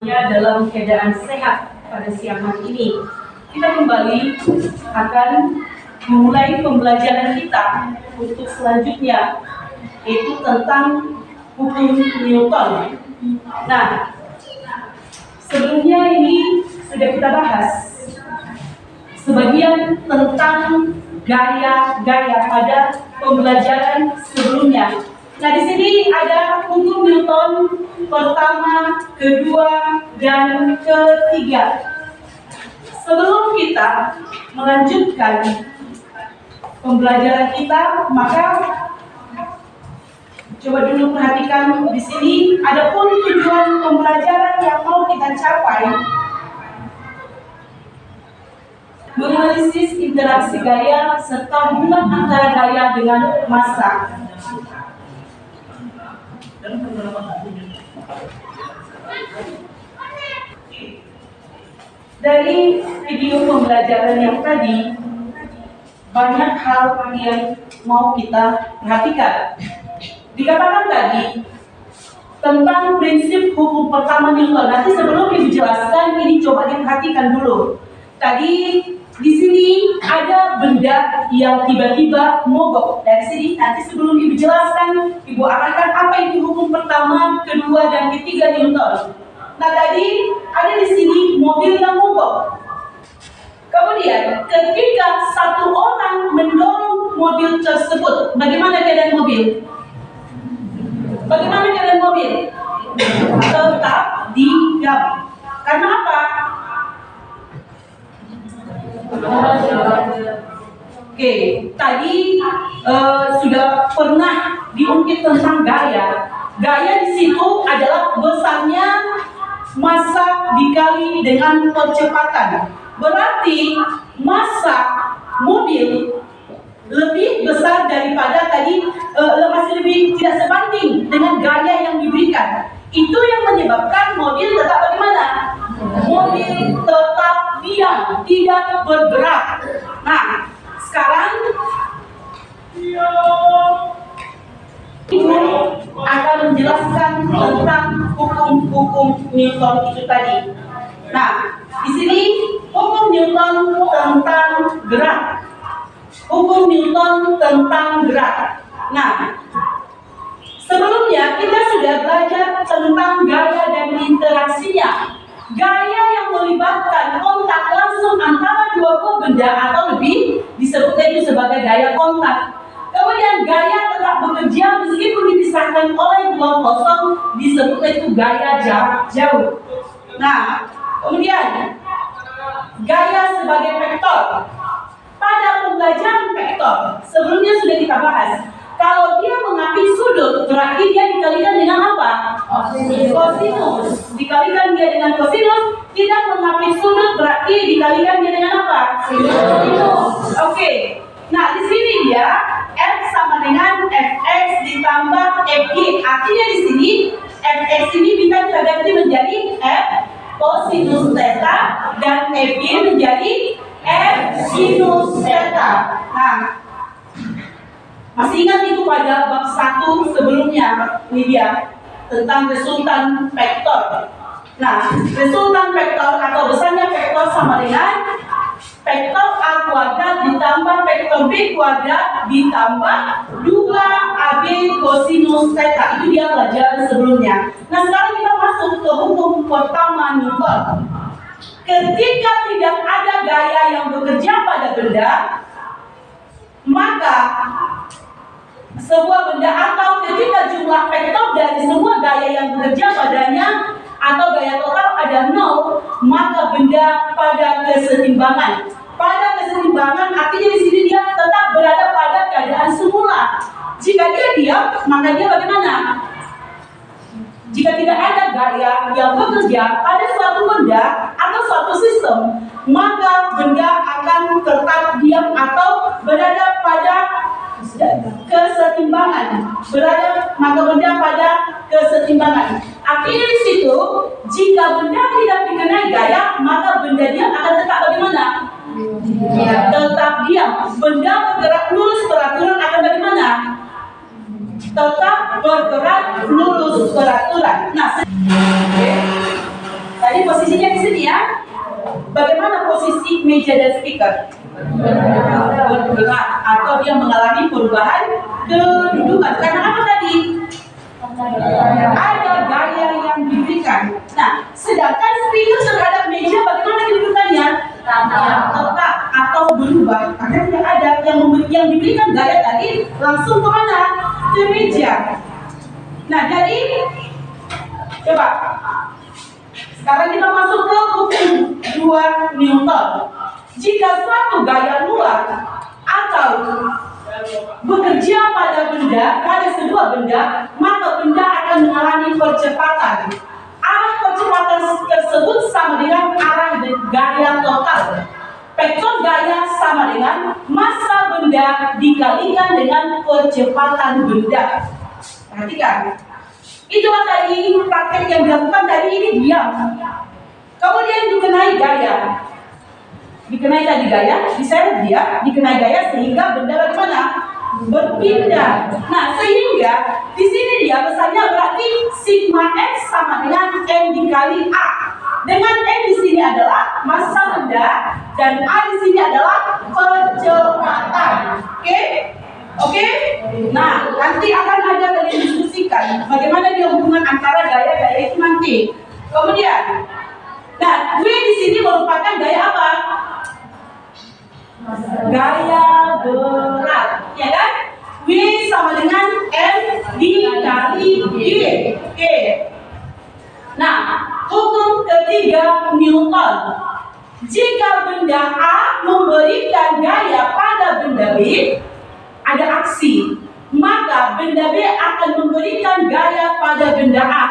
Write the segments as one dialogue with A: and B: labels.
A: Ya, dalam keadaan sehat pada siang hari ini, kita kembali akan memulai pembelajaran kita untuk selanjutnya, yaitu tentang hukum Newton. Nah, sebelumnya ini sudah kita bahas sebagian tentang gaya-gaya pada pembelajaran sebelumnya. Nah, di sini ada hukum Newton pertama, kedua, dan ketiga. Sebelum kita melanjutkan pembelajaran kita, maka coba dulu perhatikan di sini. Adapun tujuan pembelajaran yang mau kita capai, menganalisis interaksi gaya serta hubungan antara gaya dengan massa. Dari video pembelajaran yang tadi, banyak hal yang mau kita perhatikan. Dikatakan tadi tentang prinsip hukum pertama Newton. Nanti sebelum dijelaskan, ini coba diperhatikan dulu. Tadi di sini ada benda yang tiba-tiba mogok. Dari sini nanti sebelum Ibu jelaskan, Ibu akan apa itu hukum pertama, kedua, dan ketiga Newton. Nah, tadi ada di sini mobil yang mogok. Kemudian ketika satu orang mendorong mobil tersebut, bagaimana keadaan mobil? Bagaimana keadaan mobil? Tetap diam. Karena apa? Oke, tadi sudah pernah diungkit tentang gaya. Gaya di situ adalah besarnya massa dikali dengan percepatan. Berarti massa mobil lebih besar daripada tadi, masih lebih tidak sebanding dengan gaya yang diberikan. Itu yang menyebabkan mobil tetap bagaimana? Mobil tetap diam, tidak bergerak. Nah, sekarang Ibu akan menjelaskan tentang hukum-hukum Newton itu tadi. Nah, di sini hukum Newton tentang gerak. Hukum Newton tentang gerak. Nah, sebelumnya kita sudah belajar tentang gaya dan interaksinya. Gaya yang melibatkan kontak langsung antara dua buah benda atau lebih disebutnya itu sebagai gaya kontak. Kemudian gaya tetap bekerja meskipun dipisahkan oleh ruang kosong, disebutnya itu gaya jarak jauh. Nah, kemudian gaya sebagai vektor. Pada pembelajaran vektor sebelumnya sudah kita bahas. Kalau dia mengambil sudut, berarti dia dikalikan dengan apa? Kosinus. Dikalikan dia dengan kosinus. Tidak mengambil sudut, berarti dikalikan dia dengan apa? Sinus. Oke. Nah, di sini dia F sama dengan Fx ditambah Fy. Artinya di sini Fx ini bisa kita ganti menjadi F kosinus theta dan Fy menjadi F sinus theta. Nah, masih ingat itu pada bab 1 sebelumnya, ini dia tentang resultan vektor. Nah, resultan vektor atau besarnya vektor sama dengan vektor A kuadrat ditambah vektor B kuadrat ditambah 2AB kosinus theta. Itu dia pelajaran sebelumnya. Nah, sekarang kita masuk ke hukum pertama Newton. Ketika tidak ada gaya yang bekerja pada benda, maka sebuah benda atau ketika jumlah vektor dari semua gaya yang bekerja padanya atau gaya total ada 0, maka benda pada kesetimbangan. Pada kesetimbangan artinya di sini dia tetap berada pada keadaan semula. Jika dia diam, maka dia bagaimana? Jika tidak ada gaya yang bekerja pada suatu benda atau suatu sistem, maka benda akan tetap diam atau berada pada kesetimbangan. Maka benda pada kesetimbangan. Artinya di situ, jika benda tidak dikenai gaya, maka benda dia akan tetap bagaimana? Tetap diam. Benda bergerak lurus peraturan akan bagaimana? Tetap bergerak lurus peraturan. Nah, posisinya di sini ya. Bagaimana posisi meja dan speaker? Bergerak atau dia mengalami perubahan kedudukan. Karena apa tadi? Ada gaya yang diberikan. Nah, sedangkan speaker terhadap meja bagaimana kedudukannya? Tetap atau berubah. Karena tidak ada yang diberikan gaya tadi langsung kemana? Ke meja. Nah, jadi coba sekarang kita masuk ke hukum 2 Newton. Jika suatu gaya luar atau bekerja pada sebuah benda, maka benda akan mengalami percepatan. Arah percepatan tersebut sama dengan arah gaya total. Vektor gaya sama dengan massa benda dikalikan dengan percepatan benda. Perhatikan. Itulah tadi praktek yang dilakukan tadi ini diam. Kemudian dikenai gaya. Dikenai tadi gaya, diseret dia, dikenai gaya sehingga benda bagaimana? Berpindah. Nah, sehingga di sini dia besarnya berarti sigma X sama dengan M dikali A. Dengan M di sini adalah massa benda dan A di sini adalah percepatan. Oke? Nah, nanti akan ada kalian diskusikan bagaimana dia hubungan antara gaya itu nanti. Kemudian, nah, W di sini merupakan gaya apa? Gaya berat, ya kan? W sama dengan M dikali G. Oke. Nah, hukum ketiga Newton. Jika benda A memberikan gaya pada benda B, ada aksi, maka benda B akan memberikan gaya pada benda A.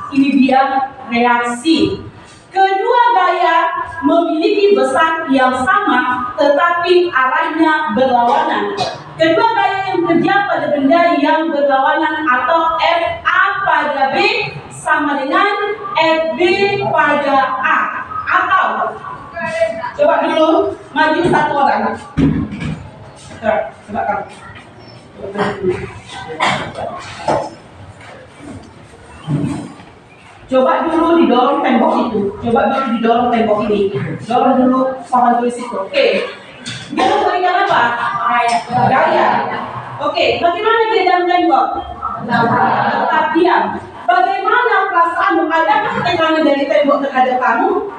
A: Ini dia reaksi. Kedua gaya memiliki besar yang sama, tetapi arahnya berlawanan. Kedua gaya yang bekerja pada benda yang berlawanan atau FA pada B sama dengan FB pada A. Atau coba dulu maju satu orang. Coba kamu. Coba dulu didorong tembok itu. Coba dulu didorong tembok ini. Dorong dulu papan tulis itu. Oke. Dia memberikan apa? Gaya. Oke. Bagaimana dia dalam tembok? Tetap diam. Bagaimana perasaanmu? Adakah tekanan dari tembok terhadap kamu?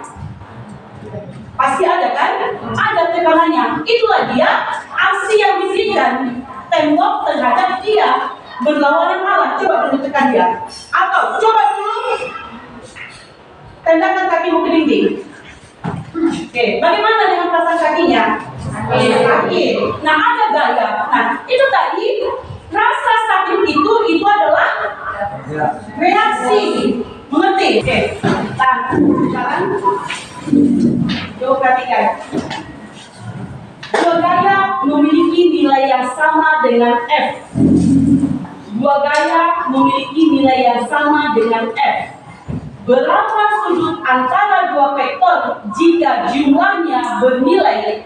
A: Pasti ada kan? Ada tekanannya. Itulah dia aksi yang diberikan tembok terhadap dia. Berlawanan arah. Coba dulu tekan dia. Atau coba dulu tendangkan kakimu ke dinding. Oke, bagaimana dengan pasang kakinya? Sakit. Nah, ada gaya. Nah, itu tadi rasa sakit itu adalah reaksi. Mengerti? Oke. Nah, sekarang coba perhatikan. Dua gaya memiliki nilai yang sama dengan F. Dua gaya memiliki nilai yang sama dengan F. Berapa sudut antara dua vektor jika jumlahnya bernilai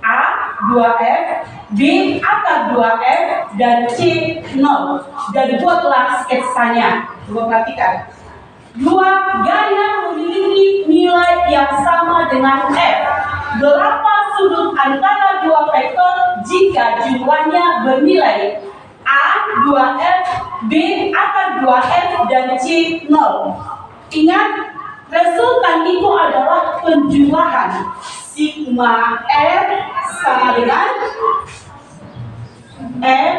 A: A 2F, B akar 2F, dan C 0. Dan buatlah sketsanya. Coba perhatikan. Dua gaya memiliki nilai yang sama dengan F. Berapa sudut antara dua vektor jika jumlahnya bernilai A 2F, B akar 2F, dan C 0. Ingat, resultan itu adalah penjumlahan. Sigma F sama dengan M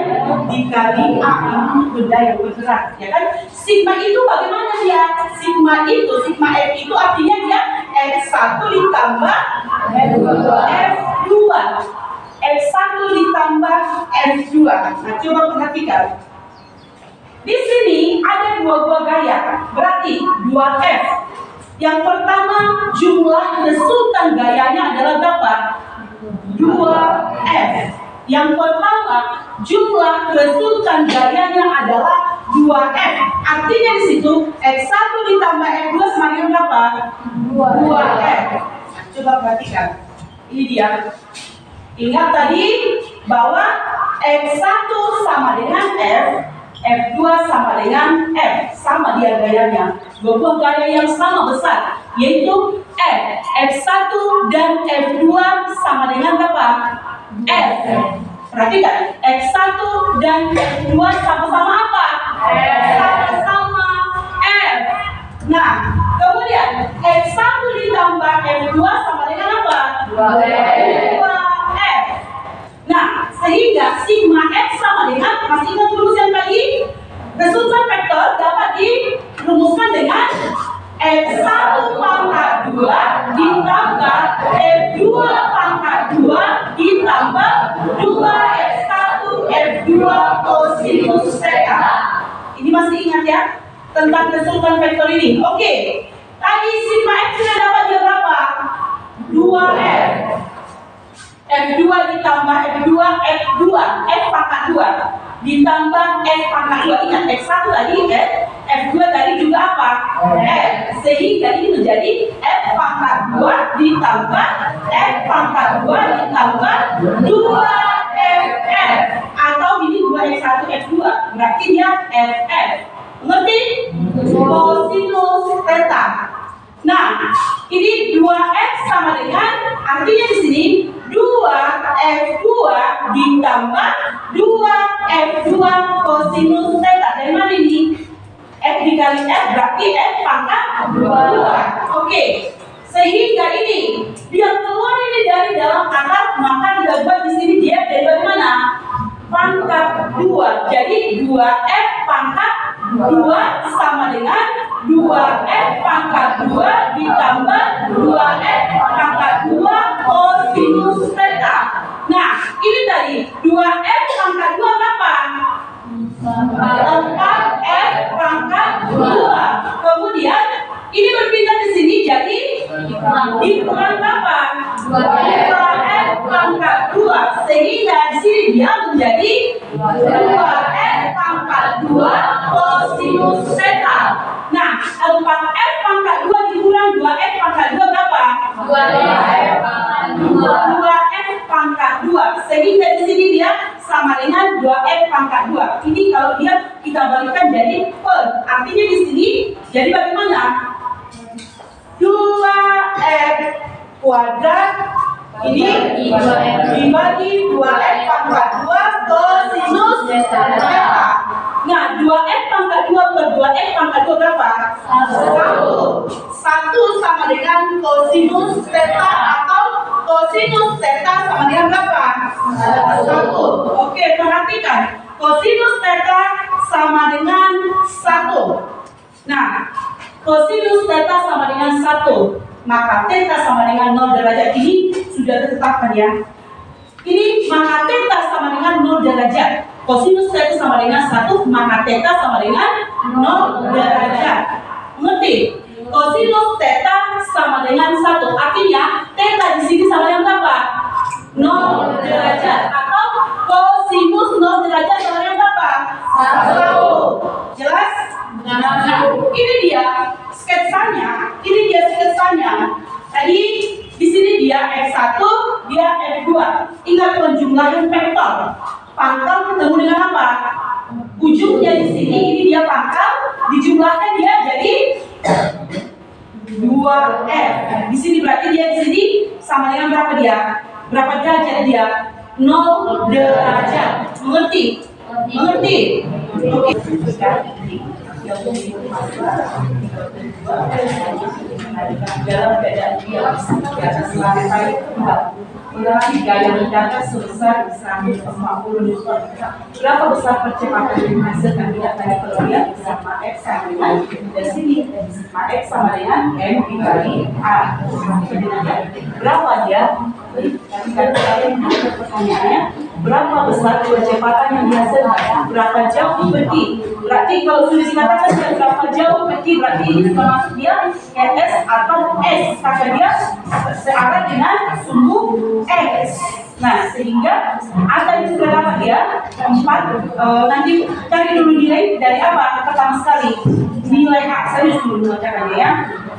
A: dikali A. Itu benda yang bergerak, ya kan? Sigma itu bagaimana dia? Sigma F itu artinya dia F1 ditambah F2. F1 ditambah F2. Nah, coba perhatikan. Di sini ada dua buah gaya, berarti 2F. Yang pertama, jumlah resultan gayanya adalah berapa? 2F. Yang pertama, jumlah resultan gayanya adalah 2F. Artinya di situ F1 ditambah F2 sama dengan berapa? 2F. Coba perhatikan. Ini dia. Ingat tadi bahwa F1 sama dengan F, F2 sama dengan F. Sama dia gayanya. Dua buah gaya yang sama besar. yaitu F. F1 dan F2 sama dengan berapa? F. Perhatikan, F1 dan F2 sama-sama apa? Sama-sama F. Nah, kemudian F1 ditambah F2 sama dengan apa? 2F. Nah, sehingga sigma F sama dengan, masih ingat rumus yang tadi? Resultan vektor dapat dirumuskan dengan F1 pangkat 2 ditambah F2 pangkat 2 ditambah 2F1 F2 kosinus theta. Ini masih ingat ya tentang resultan vektor ini? Oke. Tadi sigma F sudah dapat dia berapa? 2F. F2 ditambah F2 F pangkat 2 ditambah F pangkat 2. Ingat F1 tadi F, F2 tadi juga apa? F. Sehingga ini menjadi F pangkat 2 ditambah F pangkat 2 ditambah 2FF. Atau ini 2F1 F2. Berarti dia FF. Ngerti? Kosinus theta. Nah, ini 2F sama dengan, artinya di sini 2F2 ditambah 2F2 kosinus theta. Dari mana ini? F dikali F berarti F pangkat 2. Oke. Sehingga ini dia keluar ini dari dalam akar, maka kita buat di sini dia dari bagaimana? Pangkat 2. Jadi 2F pangkat 2 sama dengan 2F pangkat 2 ditambah 2F pangkat 2 kosinus theta. Nah, ini tadi 2F pangkat 2 berapa? 4F pangkat 2. Kemudian ini berpindah di sini jadi dikurang berapa? 2F pangkat 2. Sehingga di sini dia menjadi 2F pangkat 2 kosinus theta. Nah, 4F pangkat 2 dikurang 2F pangkat 2 berapa? 2F pangkat 2. 2F pangkat 2. Sehingga di sini dia sama dengan 2F pangkat 2. Ini kalau dia kita balikkan jadi per. Artinya di sini jadi bagaimana? 2F kuadrat ini dibagi 2F pangkat 2 kosinus theta. Nah, 2F pangkat 2 per 2F pangkat 2 berapa? 1. 1 sama dengan kosinus theta atau kosinus theta sama dengan berapa? 1. Oke, perhatikan. Kosinus theta sama dengan 1. Nah, kosinus theta sama dengan 1. Maka theta sama dengan 0 derajat ini sudah ditetapkan ya. Ini maka theta sama dengan 0 derajat. Kosinus theta sama dengan 1, maka theta sama dengan 0 derajat. Mengerti? Kosinus theta sama dengan 1. Artinya theta di sini sama dengan berapa? 0 derajat. Atau kosinus 0 derajat sama dengan berapa? 1. Jelas? Nah, ini dia sketsanya. Ini dia sketsanya. Tadi di sini dia F1, dia F2. Ingat penjumlahan vektor. Pangkal ketemu dengan apa? Ujungnya di sini, ini dia pangkal, dijumlahkan dia jadi 2F. Di sini berarti dia di sini sama dengan berapa dia? Berapa derajat dia? 0 derajat. Mengerti? Mengerti? Oke. Dalam keadaan dia di atas lantai 4 mengalami gaya ledakan sebesar 140 Newton. Berapa besar percepatan yang dihasilkan tidak tadi kalau lihat sigma X sama dengan dari sini sigma X sama dengan M dikali A. Berapa dia? Tadi kalian pertanyaannya berapa besar percepatan yang dihasilkan? Berapa jauh pergi? Berarti kalau sudah dikatakan berapa jauh pergi, berarti ini termasuk dia S atau S. Maka dia searah dengan sumbu X. Nah, sehingga angka ini sudah dapat ya 4. Nanti cari dulu nilai dari apa? Pertama sekali nilai A. Saya dulu membacakannya ya.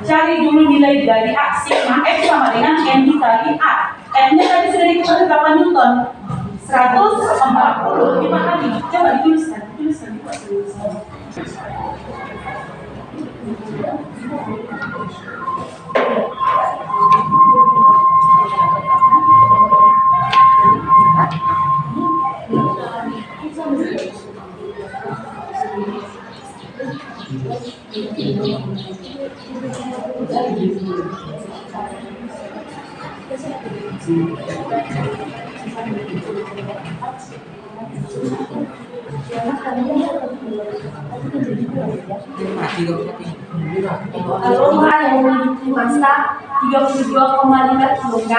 A: Cari dulu nilai dari A. Sigma X sama dengan M dikali A. M-nya tadi sudah diketahui berapa Newton? 140. Gimana kali? Coba dituliskan.
B: Aroma yang memiliki massa 32,5 kg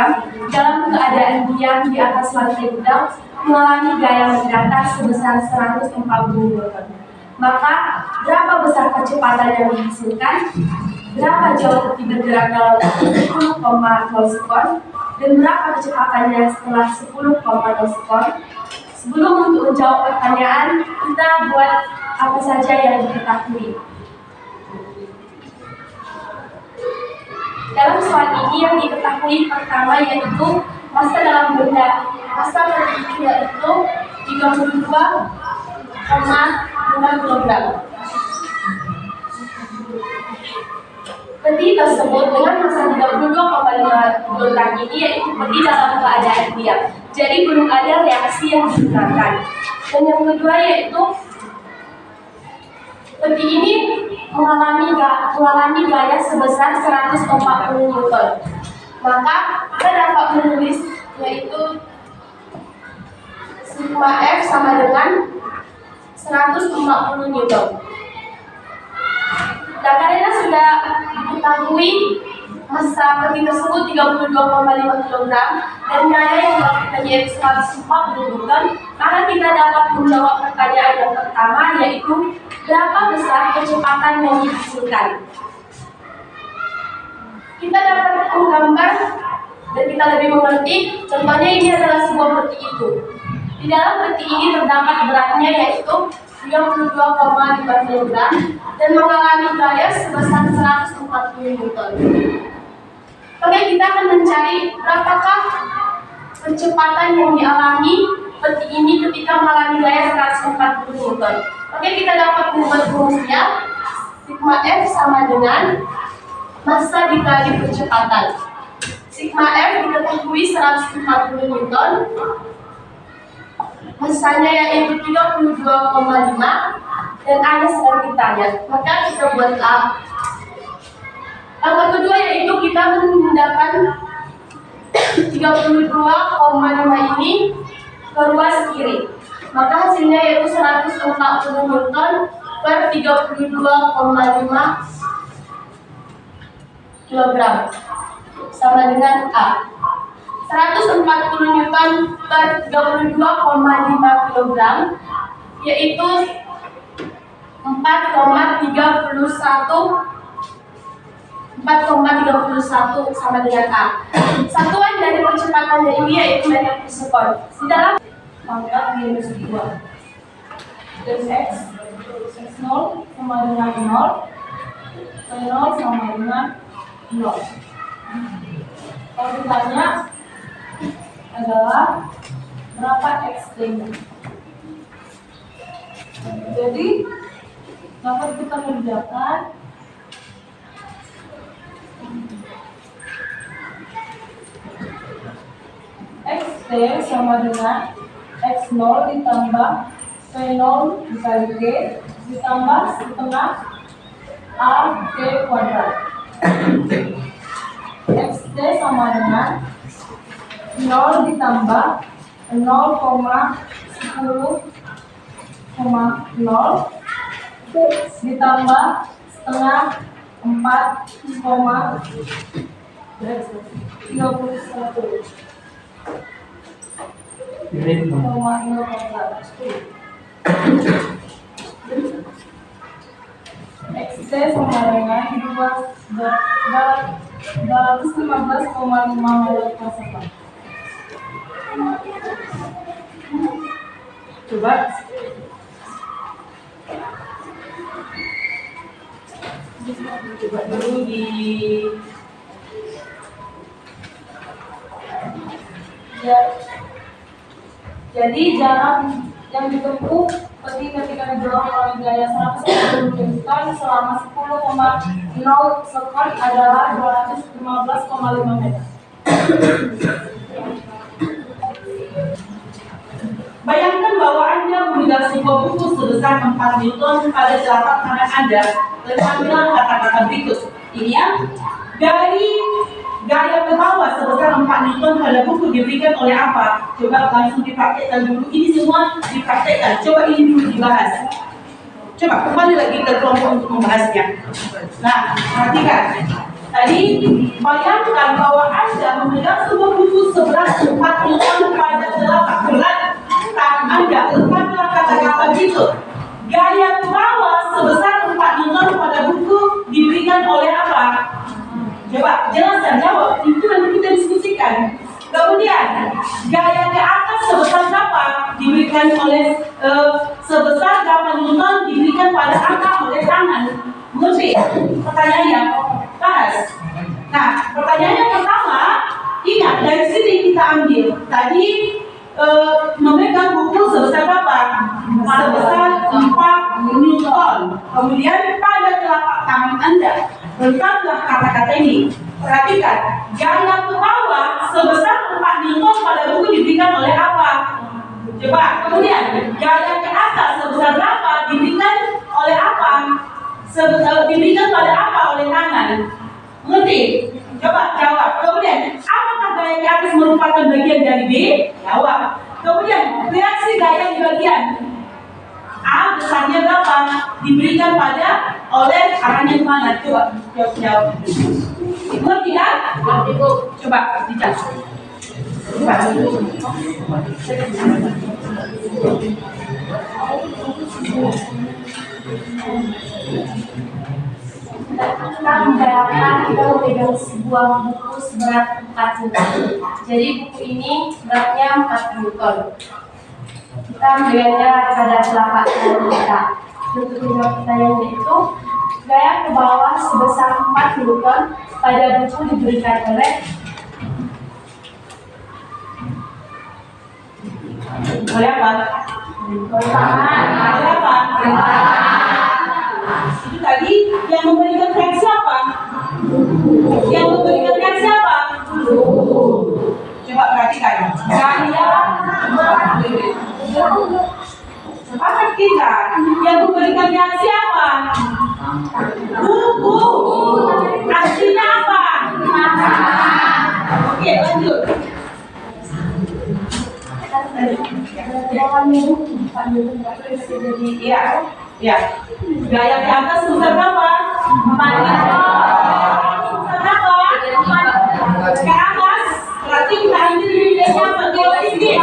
B: dalam keadaan diam di atas lantai gudang mengalami gaya mendatar sebesar 140 Newton. Maka, berapa besar kecepatan yang dihasilkan? Berapa jauh peti bergerak dalam 10,0 sekon? Dan berapa kecepatannya setelah 10,0 sekon? Sebelum untuk menjawab pertanyaan, kita buat apa saja yang diketahui. Dalam soal ini yang diketahui pertama yaitu massa dalam benda. Massa peti itu yaitu 32,5 kg. Peti tersebut dengan massa 32,5 kg ini yaitu peti dalam keadaan diam. Jadi belum ada reaksi yang digunakan. Dan yang kedua yaitu peti ini mengalami gaya sebesar 140 Newton. Maka kita dapat menulis yaitu sigma F sama dengan 140 Newton. Nah, karena sudah diketahui massa peti tersebut 32,5 kg dan gaya yang dilakukan yaitu 140 Newton, maka kita dapat menjawab pertanyaan yang pertama yaitu berapa besar kecepatan yang dihasilkan. Kita dapat menggambar dan kita lebih mengerti. Contohnya ini adalah sebuah peti itu. Di dalam peti ini terdapat beratnya yaitu 32,5 kg dan mengalami gaya sebesar 140 Newton. Oke, kita akan mencari berapakah kecepatan yang dialami peti ini ketika mengalami gaya 140 Newton. Oke, kita dapat membuat rumusnya. Sigma F sama dengan massa dikali kecepatan. Sigma F diketahui 140 Newton. Massanya yaitu 32,5 dan A-nya sedang ditanya. Maka kita buat A. Yang kedua yaitu kita mendapat 32,5 ini ke ruas kiri. Maka hasilnya yaitu 140 Newton per 32,5 kg sama dengan A. 140 Newton per 32,5 kg yaitu 4,31 sama dengan A. Satuan dari percepatannya ini yaitu meter per sekon. Di dalam pangkat minus 2 dan X0 sama dengan 0, Y0 sama dengan 0. Kalau ditanya adalah berapa X-nya. Jadi dapat kita kerjakan X-T sama dengan X0 ditambah P0 dikali T ditambah setengah A T kuadrat. X-T sama dengan 0 ditambah 0,10,0 ditambah setengah 4,31. X-T sama dengan 215,5 meter per second. Coba dulu di ya. Jadi jarak yang ditempuh peti ketika didorong oleh gaya 140 Newton selama 10,0 sekon adalah 215,5 meter.
A: Bayangkan bahwa Anda memegang sebuah buku sebesar 4 Newton pada telapak tangan Anda dan mengambil kata-kata berikut. Ini ya, Dari gaya ke bawah sebesar 4 Newton pada buku diberikan oleh apa? Coba langsung dipraktekkan dulu. Ini semua dipraktekkan. Coba ini dulu dibahas. Coba kembali lagi ke kelompok untuk membahasnya. Nah, perhatikan. Tadi bayangkan bahwa Anda memegang sebuah buku seberat 4 Newton pada telapak berat tangan Anda. Letaklah kata-kata itu. Gaya ke bawah sebesar 4 Newton pada buku diberikan oleh apa? Coba jelaskan, jawab. Itu nanti kita diskusikan. Kemudian gaya ke atas sebesar berapa diberikan oleh sebesar 8 Newton diberikan pada angka oleh tangan. Mengerti? Pertanyaannya bahas. Nah, pertanyaan yang pertama, ingat dari sini kita ambil. Tadi memegang buku sebesar berapa? Sebesar 4 Newton. Kemudian pada telapak tangan Anda letaklah kata-kata ini. Perhatikan, gaya ke bawah sebesar 4 Newton pada buku diberikan oleh apa? Coba, kemudian gaya ke atas sebesar berapa diberikan oleh apa? Diberikan pada apa oleh tangan? Mengerti? Coba jawab. Kemudian, apakah gaya ke atas merupakan bagian dari B? Jawab. Kemudian, reaksi gaya di bagian A besarnya berapa? Diberikan pada oleh arahnya kemana? Coba jawab. Mengerti kan? Coba dijelaskan. Coba.
B: Kita membayangkan kita memegang sebuah buku seberat 4 Newton. Jadi buku ini beratnya 4 Newton. Kita memegangnya pada telapak tangan kita. Untuk menjawab pertanyaannya itu, gaya ke bawah sebesar 4 Newton pada buku diberikan oleh
A: apa?
B: oleh tangan.
A: Oleh apa? Itu tadi yang memberikan reaksi apa? Yang memberikan reaksi apa? Coba perhatikan. Gaya sepakat kita. Yang memberikan reaksi apa? Buku. Artinya apa? Oke, lanjut. Ya. Gaya ke atas sebesar berapa? 4 Sebesar berapa? Ke atas. Berarti kita ambil nilainya positif.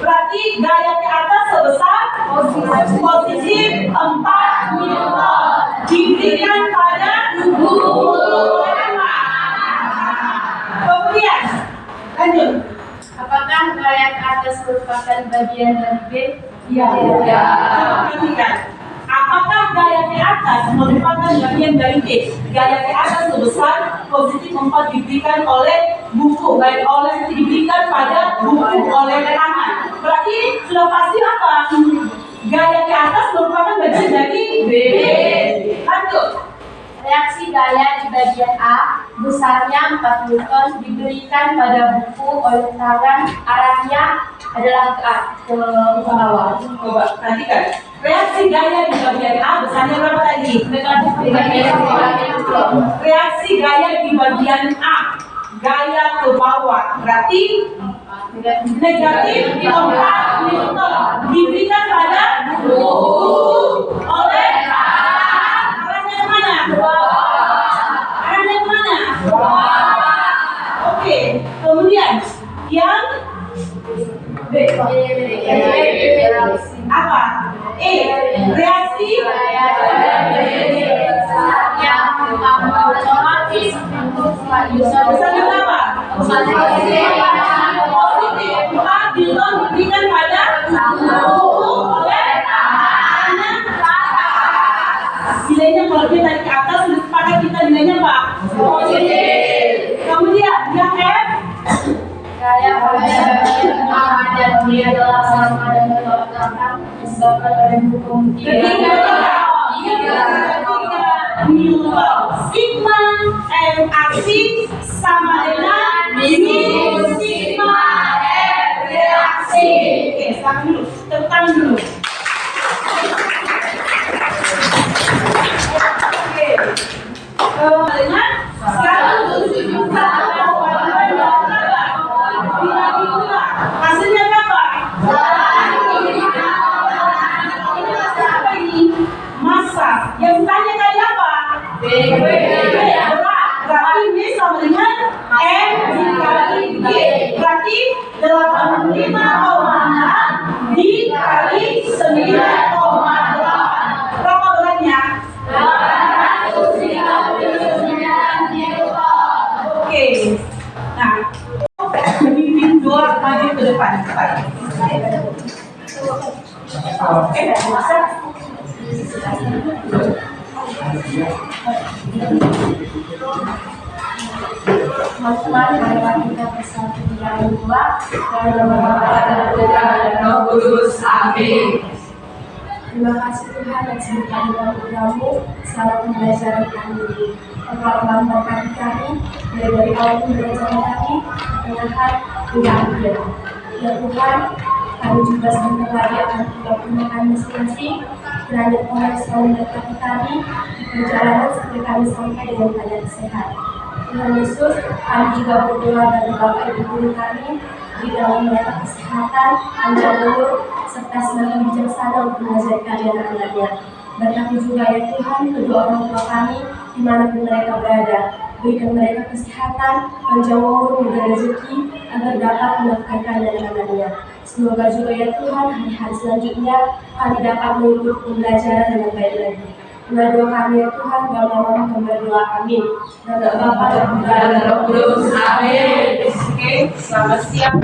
A: Berarti gaya ke atas sebesar positif 4 Newton. Diberikan pada buku. Kemudian lanjut.
B: Apakah gaya ke atas merupakan bagian dari B?
A: Iya. Perhatikan. Apakah gaya ke atas merupakan bagian dari B? Gaya ke atas sebesar positif 4 diberikan oleh buku, baik oleh diberikan pada buku oleh tangan. Berarti sudah pasti apa? Gaya ke atas merupakan bagian dari B. Lanjut.
B: Reaksi gaya di bagian A besarnya 4 Newton diberikan pada buku oleh tangan, arahnya adalah ke bawah.
A: Coba perhatikan. Reaksi gaya di bagian A besarnya berapa tadi? Reaksi gaya di bagian A, gaya ke bawah, berarti negatif 4 Newton diberikan pada buku oleh arahnya kemana? Arahnya kemana? Oke, kemudian yang B apa? E, reaksi besarnya berapa? Positif 4 Newton diberikan pada buku oleh tangannya ke atas. Nilainya kalau dia tarik ke atas, sudah sepakat kita nilainya apa? Positif. Kemudian yang F,
B: Gaya pada bagian A dan B adalah sama dan belakang disebabkan oleh hukum
A: ketiga Newton. Sigma M aksi sama dengan minus sigma M reaksi. Oke, sekarang dulu, tepuk tangan dulu. Oke, dengan sekarang Hasilnya apa? Apa ini? Masa. Yang tanya kali apa? Berat. Berarti ini sama dengan M dikali G. Berarti 85,6 dikali 9,8. Berapa beratnya? 839 Newton. Oke. Nah, pemimpin dua maju ke depan. Oke, masa.
B: Teman-teman, marilah kita bersatu di dalam doa dalam nama dan Roh Kudus. Amin. Terima kasih Tuhan yang semoga dalam programmu selalu pembelajaran kami ini. Engkau memberkati kami dari awal pembelajaran kami, pertengahan hingga akhir. Ya Tuhan, kami juga sebentar lagi akan pulang ke rumah kami masing-masing. Kiranya Tuhan selalu memberkati kami di perjalanan sampai kami sampai dengan keadaan sehat. Tuhan Yesus, kami juga berdoa bagi Bapak Ibu guru kami, di dalam mereka kesehatan, panjang umur, serta semakin bijaksana untuk mengajari anak-anaknya. Berkati juga ya Tuhan kedua orang tua kami, dimanapun mereka berada. Berikan mereka kesehatan, panjang umur, dan rezeki, agar dapat menafkahkan anak-anaknya. Semoga juga ya Tuhan hari-hari selanjutnya kami dapat mengikuti pembelajaran dengan baik lagi. Berdoa kami ya Tuhan, dalam nama kami berdoa, amin. Dan Bapa dan Putra dan Roh Kudus, amin.
A: Oke, selamat siang.